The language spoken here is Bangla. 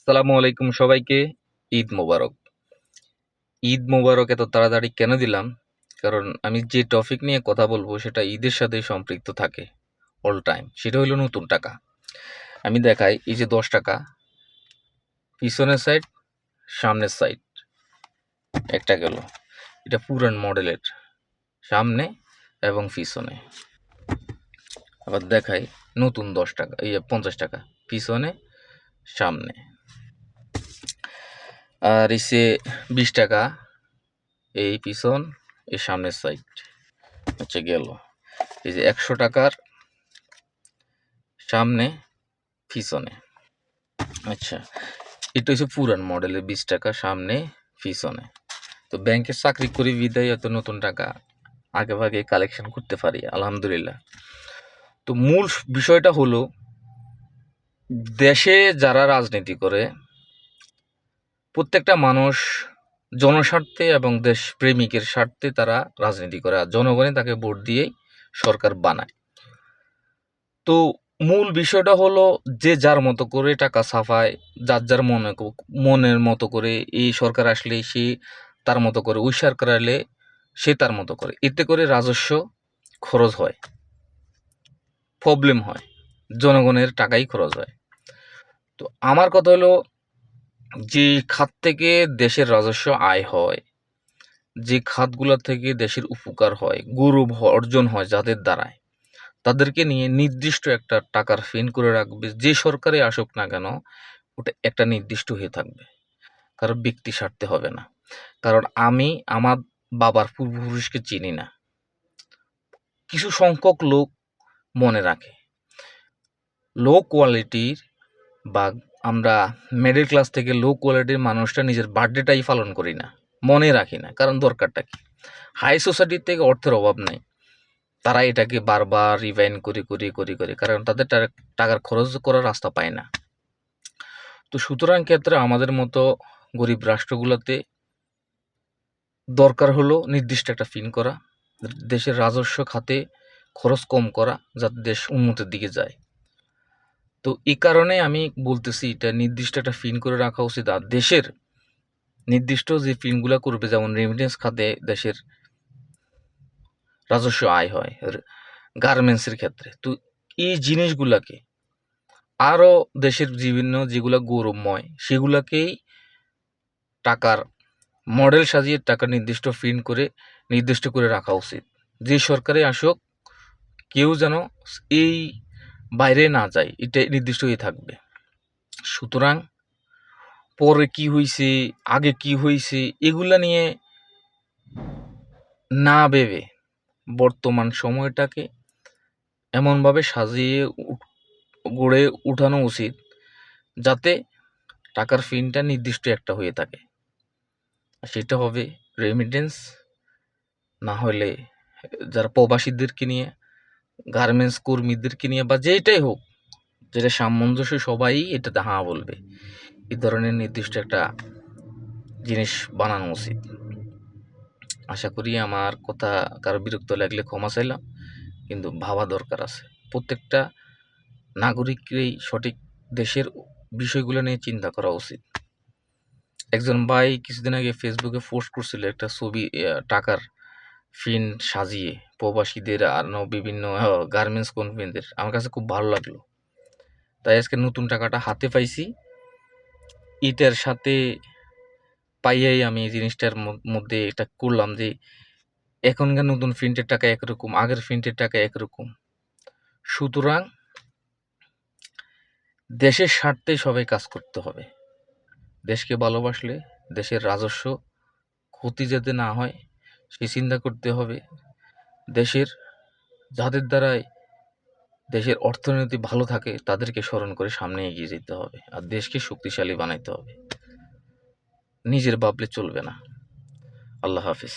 আসসালামু আলাইকুম সবাইকে। ঈদ মোবারক। ঈদ মোবারক এত তাড়াতাড়ি কেন দিলাম? কারণ আমি যে টপিক নিয়ে কথা বলবো সেটা ঈদের সাথে সম্পৃক্ত থাকে অল টাইম। সেটা হলো নতুন টাকা। আমি দেখাই, এই যে 10 টাকা, পিছনের সাইড, সামনের সাইড একটা গেল। এটা পুরান মডেলের, সামনে এবং পিছনে। আবার দেখাই নতুন 10 টাকা, 50 টাকা, পিছনে, সামনে। আর এসে 20 টাকা, এই পিছন, এই সামনের সাইড হচ্ছে গেল। এই যে 100 টাকার, সামনে, পিছনে। আচ্ছা, এটা হচ্ছে পুরান মডেলের 20 টাকা, সামনে, পিছনে। তো ব্যাংকের চাকরি করি বিদায় এত নতুন টাকা আগে ভাগে কালেকশন করতে পারি, আলহামদুলিল্লাহ। তো মূল বিষয়টা হলো, দেশে যারা রাজনীতি করে প্রত্যেকটা মানুষ জনস্বার্থে এবং দেশ প্রেমিকের স্বার্থে তারা রাজনীতি করে, আর জনগণই তাকে ভোট দিয়েই সরকার বানায়। তো মূল বিষয়টা হলো, যে যার মতো করে টাকা ছাপায়, যার যার মনের মতো করে। এই সরকার আসলে সে তার মতো করে, ওই সরকার এলে সে তার মতো করে। এতে করে রাজস্ব খরচ হয়, প্রবলেম হয়, জনগণের টাকাই খরচ হয়। তো আমার কথা হলো, যে খাত থেকে দেশের রাজস্ব আয় হয়, যে খাতগুলো থেকে দেশের উপকার হয়, গৌরব অর্জন হয় যাদের দ্বারায়, তাদেরকে নিয়ে নির্দিষ্ট একটা টাকার ফিন করে রাখবে। যে সরকারে আসুক না কেন, ওটা একটা নির্দিষ্ট হয়ে থাকবে, কারণ ব্যক্তি স্বার্থে হবে না। কারণ আমি আমার বাবার পূর্বপুরুষকে চিনি না, কিছু সংখ্যক লোক মনে রাখে। লো কোয়ালিটির বা আমরা মিডল ক্লাস থেকে লো কোয়ালিটির মানুষটা নিজের বার্থডেটাই পালন করি না, মনে রাখি না। কারণ দরকারটা কি? হাই সোসাইটির থেকে অর্থের অভাব নেই, তারা এটাকে বারবার রিভাইন্ড করে, কারণ তাদের টাকার খরচ করার রাস্তা পায় না। তো সুতরাং ক্ষেত্রে আমাদের মতো গরিব রাষ্ট্রগুলোতে দরকার হলো নির্দিষ্ট একটা ফিন করা, দেশের রাজস্ব খাতে খরচ কম করা, যাতে দেশ উন্নতির দিকে যায়। তো এই কারণে আমি বলতেছি, এটা নির্দিষ্ট একটা ফিন করে রাখা উচিত। আর দেশের নির্দিষ্ট যে ফিনগুলো করবে, যেমন রেমিটেন্স খাতে দেশের রাজস্ব আয় হয়, গার্মেন্টসের ক্ষেত্রে। তো এই জিনিসগুলোকে আরও দেশের বিভিন্ন যেগুলো গৌরবময়, সেগুলোকেই টাকার মডেল সাজিয়ে টাকা নির্দিষ্ট করে রাখা উচিত। যে সরকারে আসুক, কেউ যেন এই বাইরে না যায়, এটা নির্দিষ্ট হয়ে থাকবে। সুতরাং পরে কি হয়েছে, আগে কি হয়েছে, এগুলা নিয়ে না ভেবে বর্তমান সময়টাকে এমনভাবে সাজিয়ে গড়ে উঠানো উচিত, যাতে টাকার ফিনটা নির্দিষ্ট একটা হয়ে থাকে। সেটা হবে রেমিটেন্স, না হলে যারা প্রবাসীদেরকে নিয়ে, গার্মেন্টস কর্মীদেরকে নিয়ে, বা যেটাই হোক, যেটা সামঞ্জস্য, সবাই এটাতে হাঁ বলবে। এই ধরনের নির্দিষ্ট একটা জিনিস বানানো উচিত। আশা করি আমার কথা কারো বিরক্ত লাগলে ক্ষমা চাইলাম, কিন্তু ভাবা দরকার আছে। প্রত্যেকটা নাগরিককেই সঠিক দেশের বিষয়গুলো নিয়ে চিন্তা করা উচিত। একজন ভাই কিছুদিন আগে ফেসবুকে পোস্ট করছিল একটা ছবি, টাকার ফিন সাজিয়ে প্রবাসীদের আর বিভিন্ন গার্মেন্টস কর্মীদের। আমার কাছে খুব ভালো লাগলো, তাই আজকে নতুন টাকাটা হাতে পাইছি। এটার সাথে পাইয়াই আমি এই জিনিসটার মধ্যে এটা করলাম যে, এখনকার নতুন প্রিন্টের টাকা একরকম, আগের প্রিন্টের টাকা একরকম। সুতরাং দেশের স্বার্থে সবাই কাজ করতে হবে। দেশকে ভালোবাসলে দেশের রাজস্ব ক্ষতি যাতে না হয় সে চিন্তা করতে হবে। দেশের যাদের দ্বারাই দেশের অর্থনীতি ভালো থাকে তাদেরকে স্মরণ করে সামনে এগিয়ে যেতে হবে, আর দেশকে শক্তিশালী বানাইতে হবে। নিজের ভাবলে চলবে না। আল্লাহ হাফিজ।